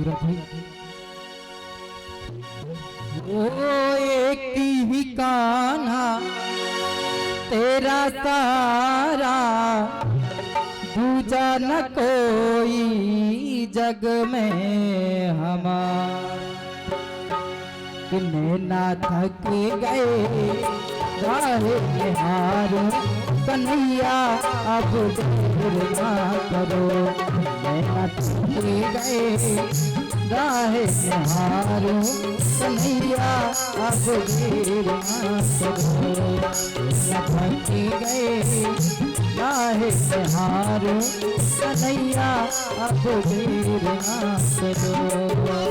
सूरज भाई वो एक ही कान्हा तेरा सारा, दूजा न कोई जग में हमारा। नैना थक गए राहे निहार, कन्हैया अब देर ना करो। नैना थक गए राहे निहार, कन्हैया अब देर ना करो। नैना थक गए राहे निहार, कन्हैया अब देर ना करो।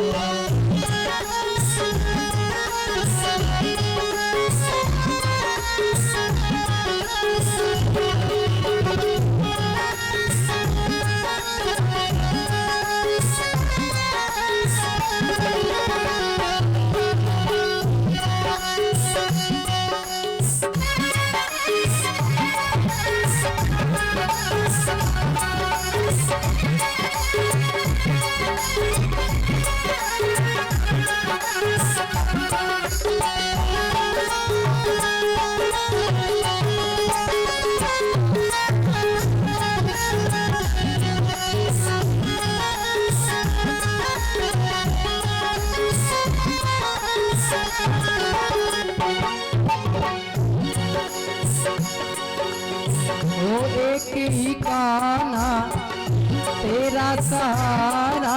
एक ही कान्हा तेरा सहारा,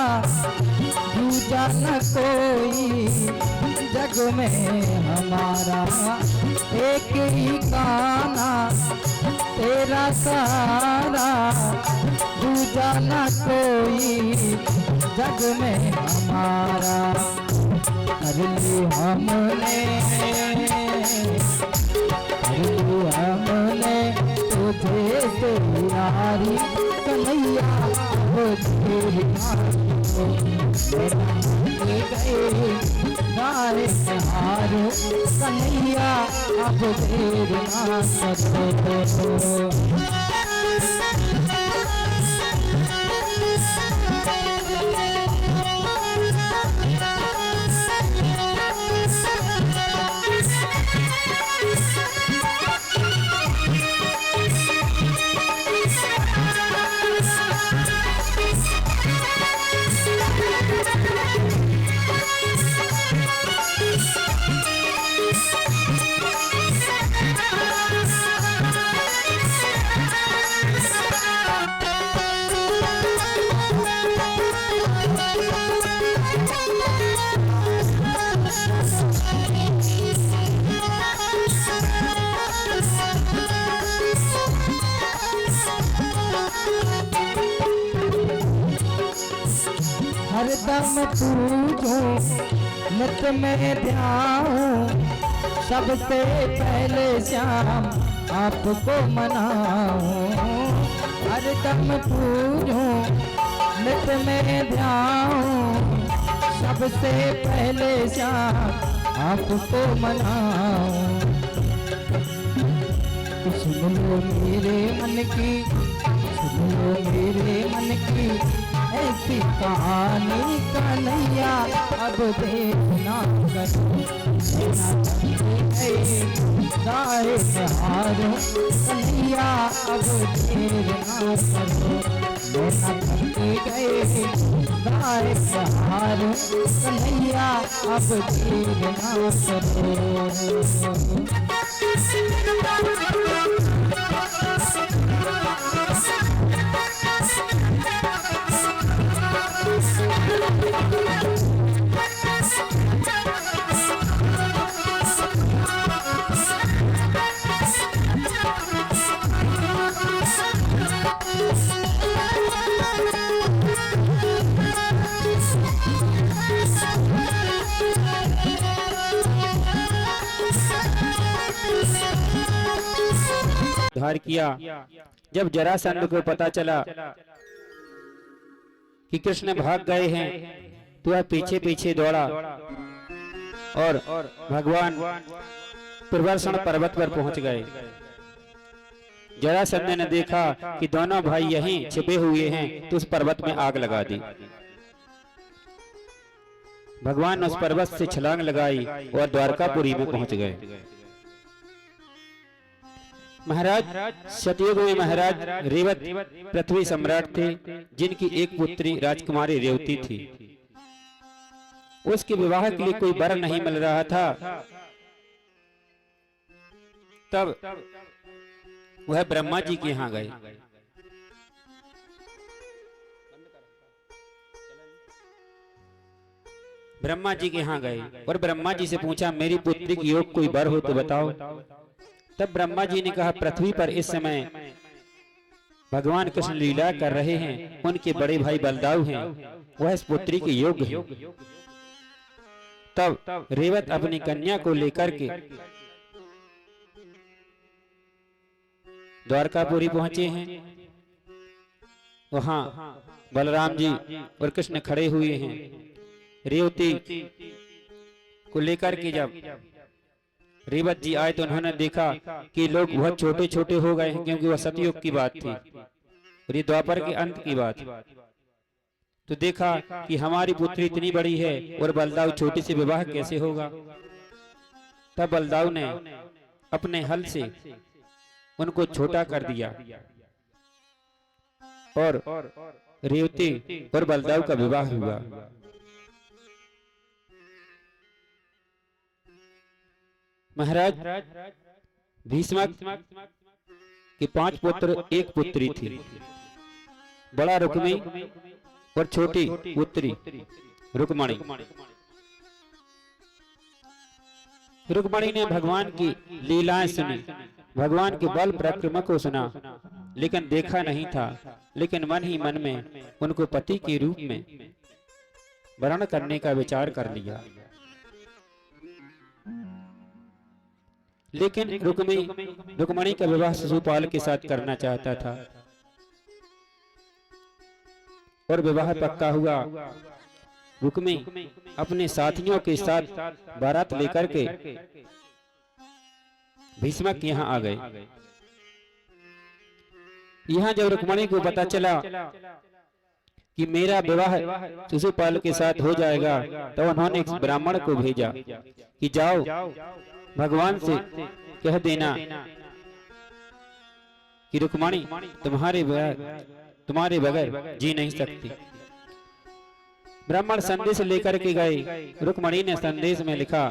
दूजा न कोई जग में हमारा। एक ही कान्हा तेरा सहारा, दूजा न कोई जग में हमारा। कर ली हमने तुझे से यारी, कन्हैया वो तेरी गए गाए हार, कन्हैया अब देर ना करो। हरदम पूजो नित में ध्याऊं, सबसे पहले श्याम आपको मनाऊं। हरदम पूजो नित में ध्याऊं, सबसे पहले श्याम आपको मनाऊं। सुन लो मेरे मन की, सुन लो मेरे मन की ऐसी कहानी, कन्हैया अब देखना करो। गाए हार, कन्हैया अब देर ना करो। नैना थक गए गाए हार, कन्हैया अब देर ना करो। उद्धार किया। जब जरासंध को पता चला कि कृष्ण भाग गए हैं तो वह पीछे पीछे दौड़ा और भगवान प्रवर्षण पर्वत पर पहुंच गए। जरासंध ने देखा कि दोनों भाई यहीं छिपे हुए हैं तो उस पर्वत में आग लगा दी। भगवान उस पर्वत से छलांग लगाई और द्वारकापुरी में पहुंच गए। महाराज सतयुग में महाराज रेवत पृथ्वी सम्राट थे, जिनकी एक पुत्री राजकुमारी रेवती थी। उसके विवाह के लिए कोई वर नहीं मिल रहा था। तब वह ब्रह्मा जी के यहाँ गए। ब्रह्मा जी के यहाँ गए और ब्रह्मा जी से पूछा, मेरी पुत्री की योग कोई वर हो तो बताओ। तब ब्रह्मा जी ने कहा, पृथ्वी पर इस समय भगवान कृष्ण लीला कर रहे हैं, उनके बड़े भाई बलदाऊ हैं, वह इस पुत्री के योग्य हैं। तब रेवत अपनी कन्या को लेकर के द्वारकापुरी पहुंचे हैं। वहां बलराम जी और कृष्ण खड़े हुए हैं। रेवती को लेकर के जब रेवत जी आए तो उन्होंने देखा कि लोग बहुत छोटे छोटे हो गए हैं, क्योंकि वह सतयुग की बात थी और ये द्वापर के अंत की बात। तो देखा कि हमारी पुत्री इतनी बड़ी है और बलदाऊ छोटे से विवाह कैसे होगा। तब बलदाऊ ने अपने हल से उनको छोटा कर दिया और रेवती और बलदाऊ का विवाह हुआ। महाराज भीष्मक के 5 पुत्र, एक पुत्री थी। बड़ा रुक्मी और छोटी पुत्री रुक्मणी। रुक्मणी ने भगवान की लीलाएं सुनी, भगवान के बल पराक्रम को सुना, लेकिन देखा नहीं था। लेकिन मन ही मन में उनको पति के रूप में वर्ण करने का विचार कर लिया। लेकिन रुक्मणी का विवाह शिशुपाल के साथ करना चाहता था और विवाह पक्का हुआ। रुक्मी अपने साथियों के साथ बारात लेकर के भीष्मक यहाँ आ गए। यहाँ जब रुक्मणी को पता चला कि मेरा विवाह शिशुपाल के साथ हो जाएगा, तो उन्होंने एक ब्राह्मण को भेजा कि जाओ भगवान से कह देना कि रुक्मणी तुम्हारे बगैर जी नहीं सकती। ब्राह्मण संदेश लेकर के गए। रुक्मणी ने संदेश में लिखा,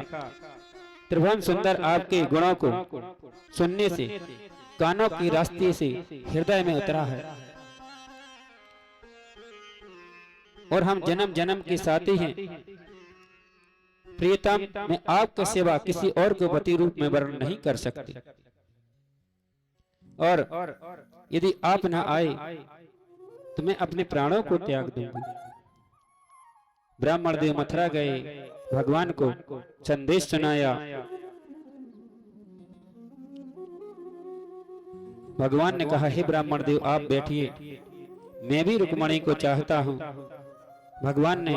त्रिभुवन सुंदर आपके गुणों को सुनने से कानों की रास्ते से हृदय में उतरा है और हम जन्म जन्म के साथी हैं। प्रियतम, मैं आपके सिवा किसी और को पति रूप में वर्ण नहीं कर सकती और यदि आप न आए तो मैं अपने प्राणों को त्याग दूंगी। ब्राह्मण देव मथुरा गए, भगवान को संदेश सुनाया। भगवान ने कहा, हे ब्राह्मण देव आप बैठिए, मैं भी रुक्मणी को चाहता हूं। भगवान ने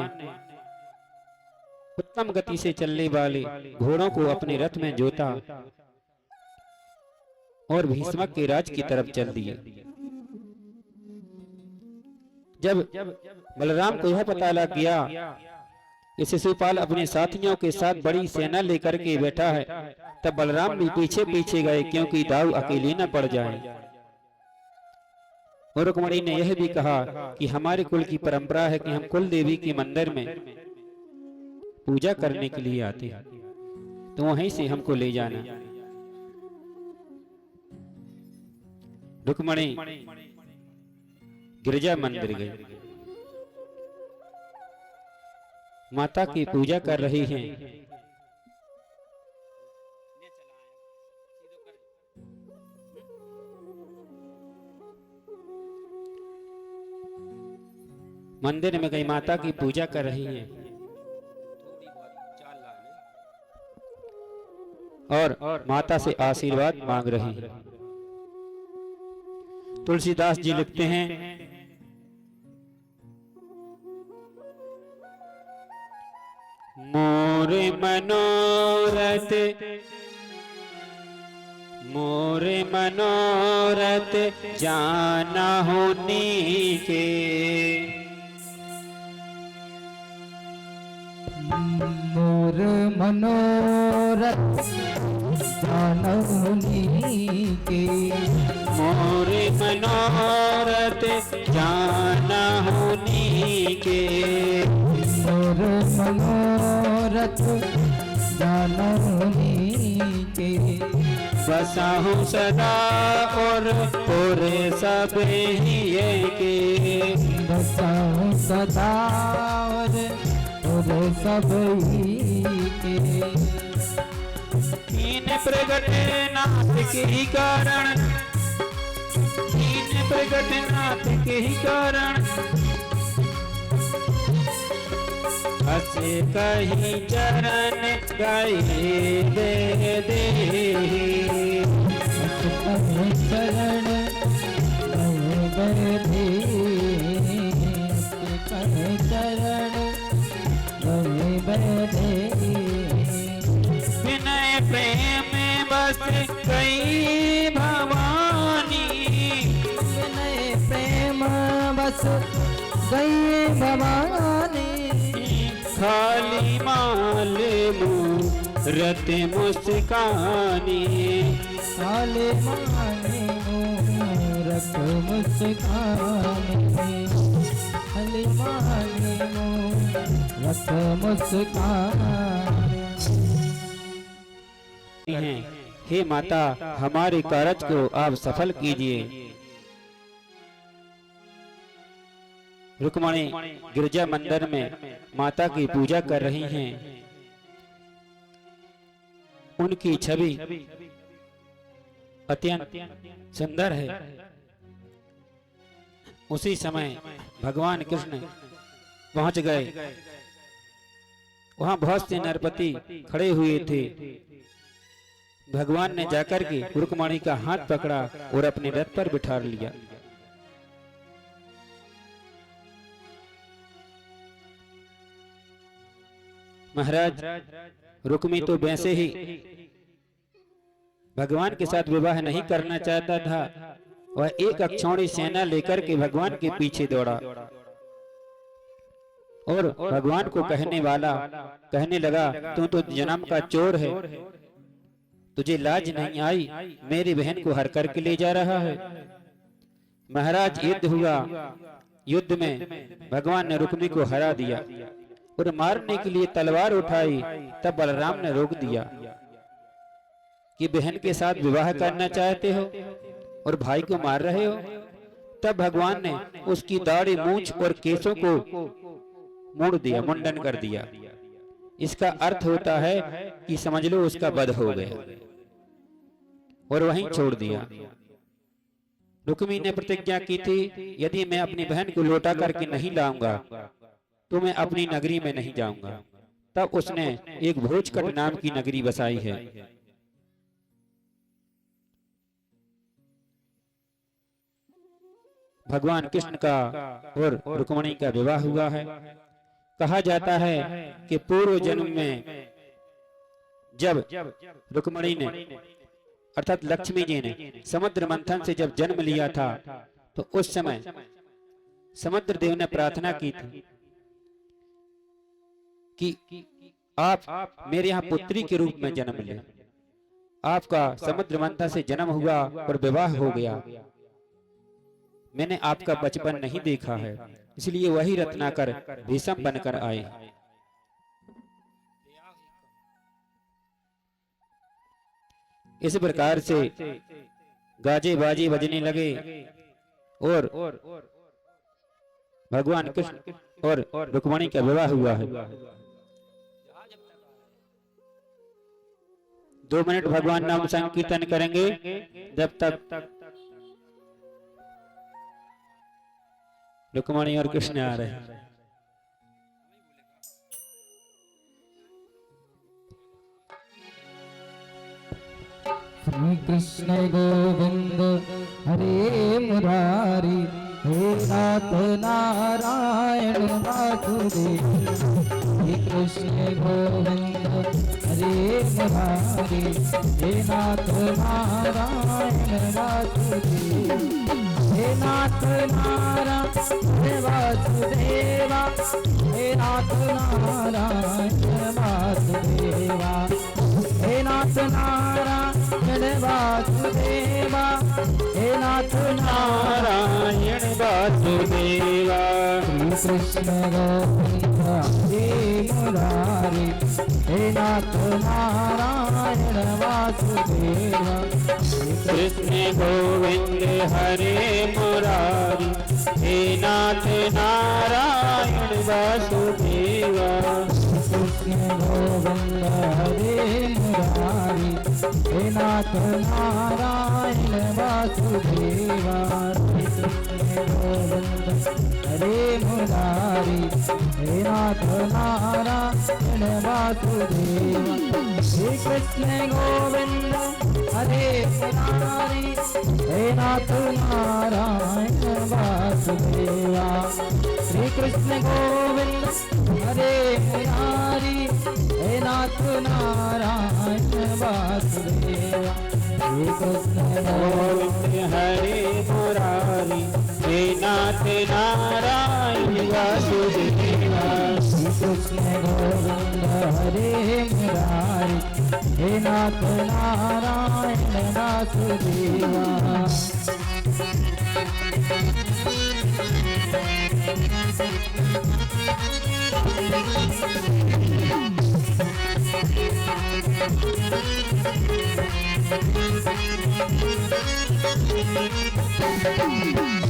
उत्तम गति से चलने वाले घोड़ों को अपने रथ में जोता और भीष्मक के राज की तरफ चल दिए। जब बलराम को यह पता लग गया कि शिशुपाल अपने साथियों के साथ बड़ी सेना लेकर के बैठा है, तब बलराम भी पीछे पीछे गए, क्योंकि दाऊ अकेले न पड़ जाए। और रुक्मणी ने यह भी कहा कि हमारे कुल की परंपरा है कि हम कुल देवी के मंदिर में पूजा करने के लिए आते हैं, तो वहीं से हमको ले जाना। रुक्मणी गिरजा मंदिर गई, माता की पूजा कर रही हैं। मंदिर में गई, माता की पूजा कर रही हैं और माता से आशीर्वाद मांग रही हैं। तुलसीदास जी लिखते हैं, मोरे मनोरथ जाना होने के, मोर मनोरथ जानहुनी के, मोर मनोरथ जानहुनी के, मोर मनोरथ जानहुनी के, बसाहु सदा और सब ही के, बसाहु सदा और सब ही के, दीन प्रगट नाथ के ही कारण, दीन प्रगट नाथ के ही कारण, हसे कहीं चरण गाए दे दे, कहीं चरण गए दे, कहीं चरण गए दे, विनय प्रेम बस गई भवानी, विनय प्रेम बस गई भवानी, खाली माल मूरत मुस्कानी, खाली माने मूरत मुस्कानी, खाली माने मूरत मुस्कानी। हैं हे माता, हमारे कार्य को आप सफल कीजिए। रुक्मणी गिरजा मंदिर में माता की पूजा कर रही हैं। उनकी छवि अत्यंत सुंदर है। उसी समय भगवान कृष्ण पहुंच गए। वहां बहुत से नरपति खड़े हुए थे। भगवान ने जाकर के रुक्मणी का हाथ पकड़ा और अपने रथ पर बिठा लिया। महाराज, रुक्मी तो वैसे ही भगवान के साथ विवाह नहीं करना चाहता था। वह एक अक्षौणी सेना लेकर के भगवान के पीछे दौड़ा और भगवान को कहने लगा, तू तो जन्म का चोर है, तुझे लाज नहीं आई, मेरी बहन को हर करके ले जा रहा है। महाराज, युद्ध हुआ। युद्ध में भगवान ने रुक्मी को हरा दिया और मारने के लिए तलवार उठाई। तब बलराम ने रोक दिया कि बहन के साथ विवाह करना चाहते हो और भाई को मार रहे हो। तब भगवान ने उसकी दाढ़ी, मूंछ और केसों को मोड़ दिया, मुंडन कर दिया। इसका अर्थ होता है कि समझ लो उसका वध हो गया, और वहीं छोड़ दिया। रुक्मी ने प्रतिज्ञा की थी, यदि मैं अपनी बहन को लौटा करके नहीं लाऊंगा तो मैं अपनी नगरी में नहीं जाऊंगा। तब उसने एक भोजकट नाम की नगरी बसाई है। भगवान कृष्ण का और रुक्मिणी का विवाह हुआ है। कहा जाता है कि पूर्व जन्म में जब रुक्मिणी ने अर्थात लक्ष्मी जी ने समुद्र मंथन से जब जन्म लिया था, तो उस समय समुद्र देव ने प्रार्थना की थी कि आप मेरे यहाँ पुत्री के रूप में जन्म लें। आपका समुद्र मंथन से जन्म हुआ और विवाह हो गया। मैंने आपका बचपन नहीं देखा है, इसलिए वही रत्नाकर भीषम बनकर आए। इस प्रकार से गाजे बाजे बजने लगे और भगवान कृष्ण और रुक्मिणी का विवाह हुआ है। 2 मिनट भगवान नाम संकीर्तन करेंगे। जब तक रुक्मिणी और कृष्ण आ रहे हैं। श्री कृष्ण गोविंद हरे मुरारी, हे नाथ नारायण वासुदेव। श्री कृष्ण गोविंद हरे मुरारी, हे नाथ नारायण वासुदेव। हे नाथ नारायण वासुदेवा, हे नाथ नारायण वासुदेवा, हे नाथ नारायण वासुदेवा, हे नाथ नारायण वासुदेवा। श्री कृष्ण गोविंद हरे मुरारी, हे नाथ नारायण वासुदेवा, कृष्ण गोविंद हरे मुरारी, हे नाथ नारायण वासुदेवा। कृष्ण गोविंद हरे मुरारी, हे नाथ नारायण वासुदेवा, कृष्ण गोविंद हरे मुरारी, हे नाथ नारायण वासुदेवा। श्री कृष्ण गोविंद हरे मुरारी, हे नाथ नारायण वासुदेवा, श्री कृष्ण गोविंद हरे मुरारी, हे नाथ नारायण वासुदेवा, श्री कृष्ण गोविंद हरे मुरारी, हे नाथ नारायण वासुदेवा। श्री कृष्ण गोविंद हरे मुरारी, हे नाथ नारायण वासुदेवा।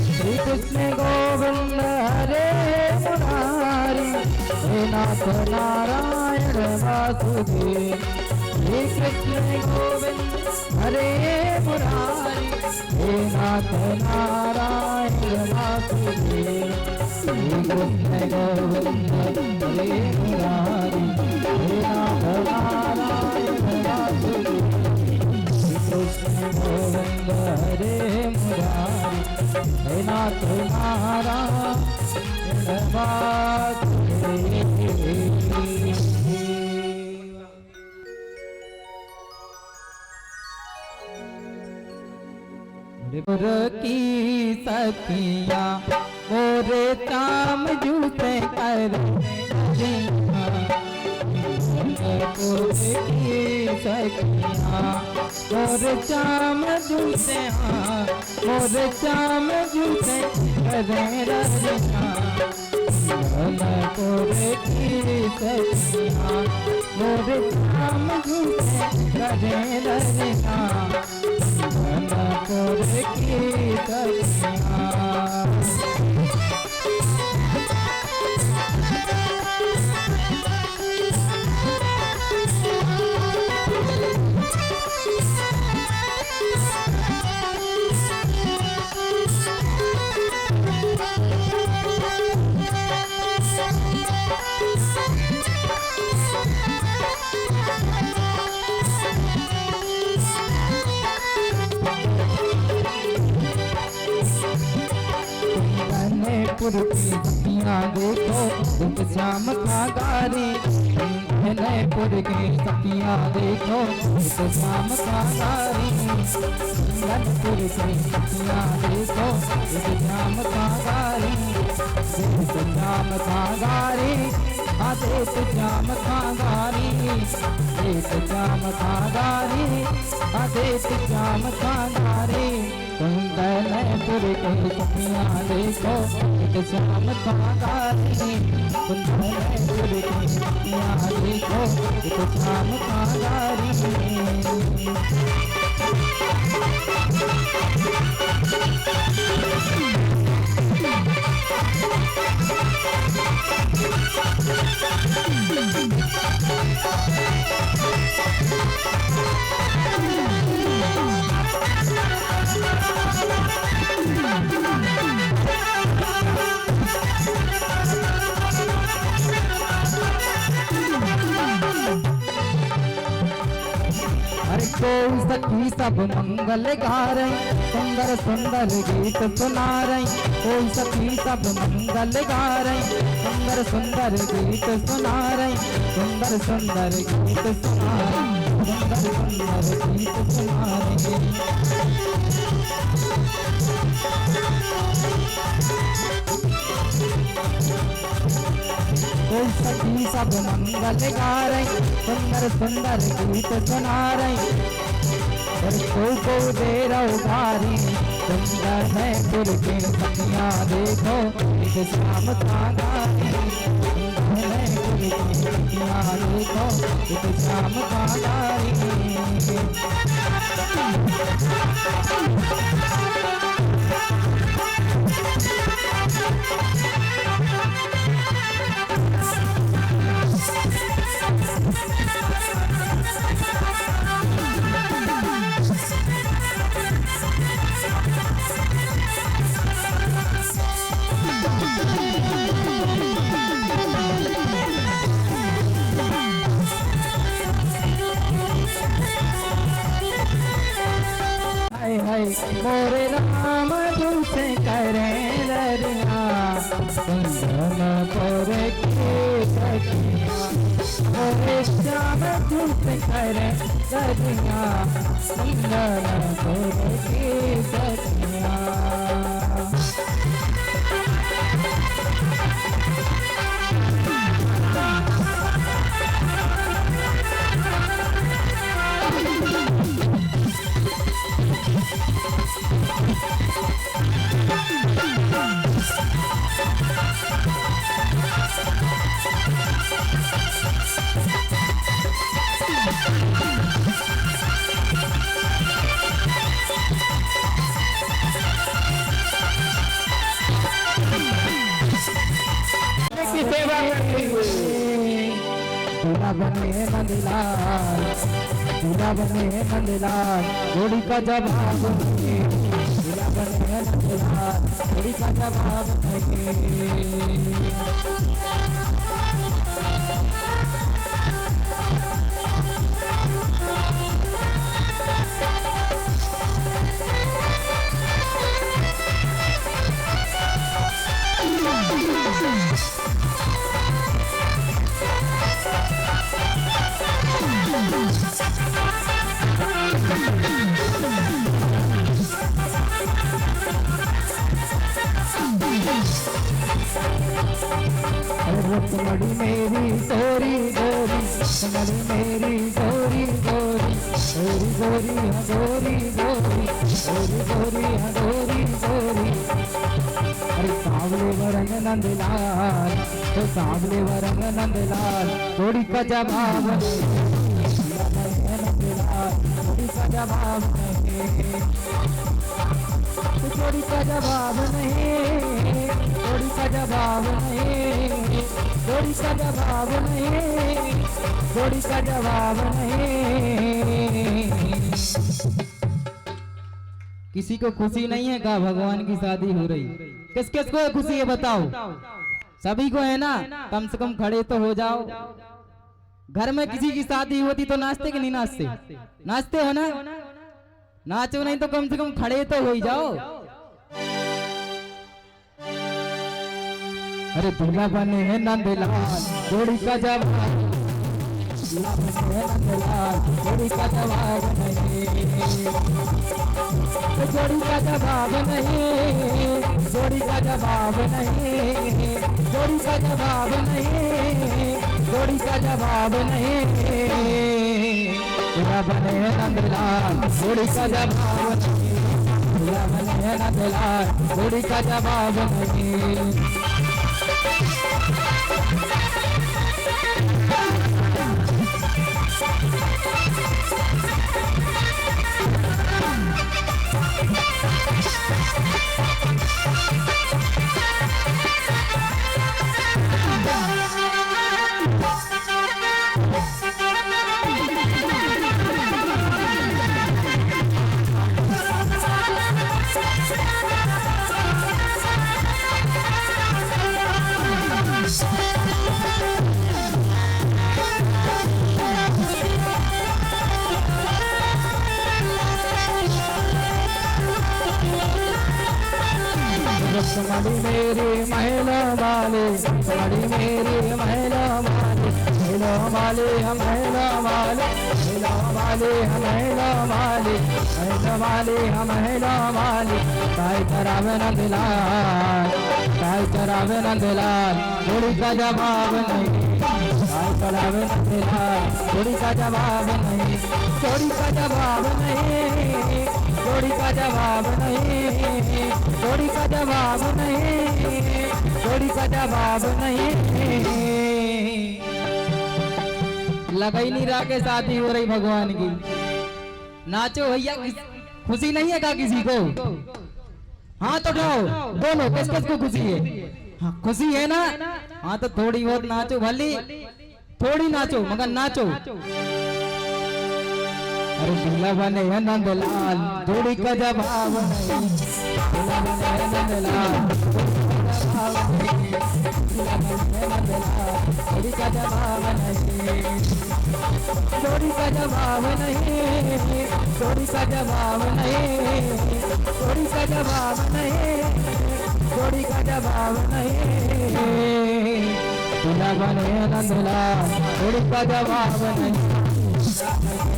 श्री कृष्ण गोविंद हरे मुरारी, हे नाथ नारायण वासुदेव, श्री कृष्ण गोविंद हरे मुरारी, हे नाथ नारायण वासुदेव, श्री कृष्ण गोविंद हरे मुरारी, हे नाथ नारायण वासुदेव, कृष्ण गोविंद हरे मुरारी, हे नाथ नारायण वासुदेवा। मोर की सखिया मोरे चाम जूते कर सखिया मोर चाम जूते, मोर चाम जूते करे रजना, मोर की सखिया मोर चाम जूते करे रजना, मोर की सखिया। पुर की सखियाँ देखो रूप श्याम का गारी, पुर की सखियाँ देखो रूप श्याम का गारी, पुर की सखियाँ देखो रूप श्याम का गारी, रूप श्याम का गारी, आदेश श्याम का गारी, देश श्याम का गारी, आदेश श्याम का गारी। कुंदनपुर के सखियाँ देखो एक श्याम का गारी, कुंदनपुर के सखियाँ देखो एक श्याम का गारी। हर कोई सखी सब मंगल गा रही, सुंदर सुंदर गीत सुना रही, कोई सखी सब मंगल गा रही, सुंदर सुंदर गीत सुना रही, सुंदर सुंदर गीत सुना रही, सुंदर सुंदर गीत सुना रही। कोई सखी सब मंगल गा रही, सुंदर सुंदर गीत सुना रही, और को दे रहो भारी, सुंदर है पुर के सखियाँ देखो एक शाम का गारी, सुंदर है पुर के सखियाँ देखो एक शाम का गारी। हाय हाय मोरे राम तुमसे करें लड़ना, कुंदन पर के सखियाँ, मोरे श्याम तुमसे करें लड़ना, कुंदन पर के सखियाँ। की सेवा करते हुए दूल्हा बने नंदलाल, दूल्हा बने नंदलाल, घोड़ी का जवाब नहीं, दूल्हा बने नंदलाल, घोड़ी का जवाब नहीं। तुम्हारी मेरी गोरी गोरी, तुम्हारी मेरी गोरी गोरी, गोरी गोरी गोरी गोरी, गोरी गोरी गोरी गोरी। अरे सावले वरंग नंदलाल, तो सावले वरंग नंदलाल, घोड़ी का जवाब नंदलाल, घोड़ी का जवाब नहीं, घोड़ी का जवाब नहीं, घोड़ी का जवाब नहीं, घोड़ी का जवाब नहीं, घोड़ी का जवाब नहीं। किसी को खुशी नहीं है का भगवान की शादी हो रही? किस किस को खुशी है बताओ? सभी को है ना? कम से कम खड़े तो हो जाओ। घर में किसी की शादी होती तो नाचते कि नहीं नाचते? नाचते हो ना? नाचो नहीं तो कम से कम खड़े तो हो ही जाओ। अरे दूल्हा बने हैं नंदलाल, घोड़ी का जवाब, दूल्हा बने हैं नंदलाल, घोड़ी का जवाब नहीं, घोड़ी का जवाब नहीं, घोड़ी का जवाब नहीं, घोड़ी का जवाब नहीं, घोड़ी का जवाब नहीं। दूल्हा बने हैं नंदलाल, घोड़ी का जवाब नहीं, दूल्हा बने हैं नंदलाल, घोड़ी का जवाब नहीं। तुम्हारी मेरी महिला वाले, तुम्हारी मेरी महिला वाले, महिला वाले हम हैला वाले, हैला वाले हम हैला वाले, हैला वाले हम हैला वाले। काय चरावे नंदलाल, काय चरावे नंदलाल, थोड़ी का जवाब नहीं। काय चरावे नंदलाल, थोड़ी का जवाब नहीं, थोड़ी का जवाब नहीं, थोड़ी का जवाब नहीं, थोड़ी का जवाब नहीं, थोड़ी का जवाब नहीं। लगा ही नहीं रहा के शादी हो रही भगवान की। नाचो भैया, खुशी नहीं है क्या किसी को? हाथ उठाओ, बोलो किस किस को खुशी है? हाँ खुशी है ना? हाँ तो थोड़ी बहुत नाचो, भली थोड़ी नाचो मगर नाचो। अरे दूल्हा बने है नंदलाल, थोड़ी का जवाब नहीं। दूल्हा बने है नंदलाल, थोड़ी का जवाब नहीं, थोड़ी का जवाब नहीं, थोड़ी का जवाब नहीं, थोड़ी का जवाब नहीं, थोड़ी का जवाब नहीं। दूल्हा बने नंदलाल, थोड़ी का जवाब नहीं,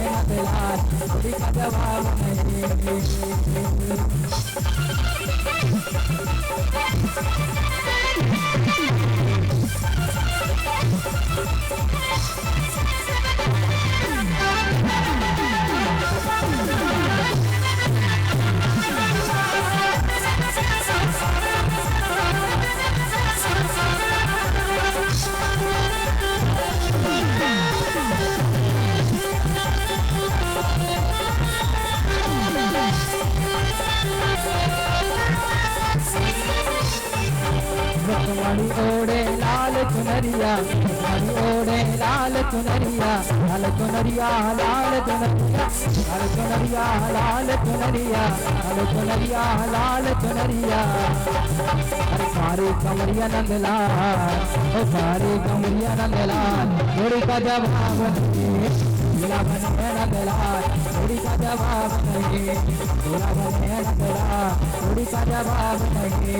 नंदलाल थोड़ी का जवाब नहीं। मणि ओढ़े लाल चुनरिया, मणि ओढ़े लाल चुनरिया, लाल चुनरिया लाल चुनरिया, लाल चुनरिया लाल चुनरिया, लाल चुनरिया लाल चुनरिया। अरे सारे कमरिया नंदलाल, ओ सारे कमरिया नंदलाल, थोड़ी का जवाब नहीं। दूल्हा बने नंदलाल, थोड़ी का जवाब नहीं, दूल्हा बने नंदलाल, थोड़ी का जवाब नहीं।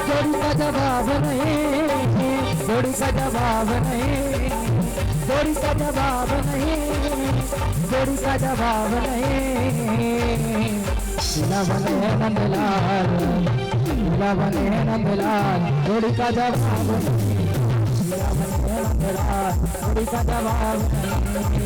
थोड़ी का जवाब नहीं, थोड़ी का जवाब नहीं, थोड़ी का जवाब नहीं, थोड़ी का जवाब नहीं। दूल्हा बने नंदलाल, दूल्हा बने नंदलाल, थोड़ी का जवाब नहीं। दूल्हा बने नंदलाल, थोड़ी का जवाब नहीं।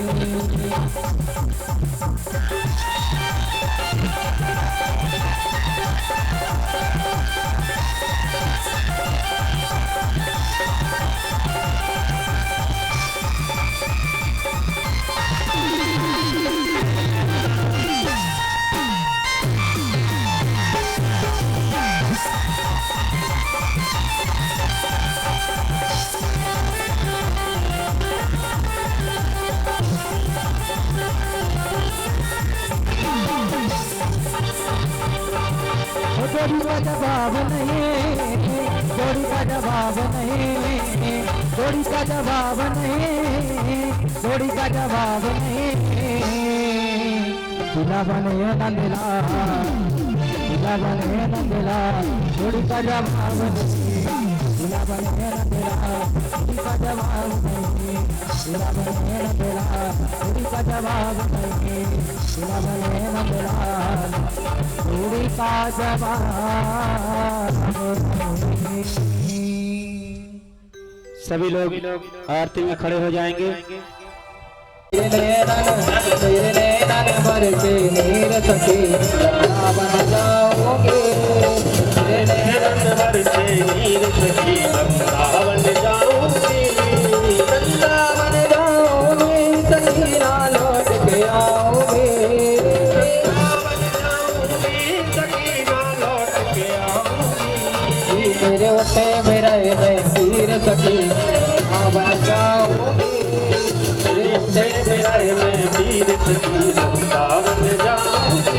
थोड़ी का जवाब नहीं, थोड़ी का जवाब नहीं, थोड़ी का जवाब नहीं, थोड़ी का जवाब नहीं। दूल्हा बने नंदलाल, दूल्हा बने नंदलाल, थोड़ी का जवाब नहीं। दूल्हा बने नंदलाल, थोड़ी का जवाब नहीं। दूल्हा बने नंदलाल, थोड़ी का जवाब नहीं। दूल्हा बने नंदलाल, थोड़ी का जवाब नहीं। सभी लोग आरती में खड़े हो जाएंगे। तेरे नैनन बरसे नीर सखी वृंदावन जाओगे, तेरे नैनन बरसे नीर सखी वृंदावन जाओगे, वृंदावन जाओगे सखी ना लौट के आओगे। सखी रंदावन जाऊं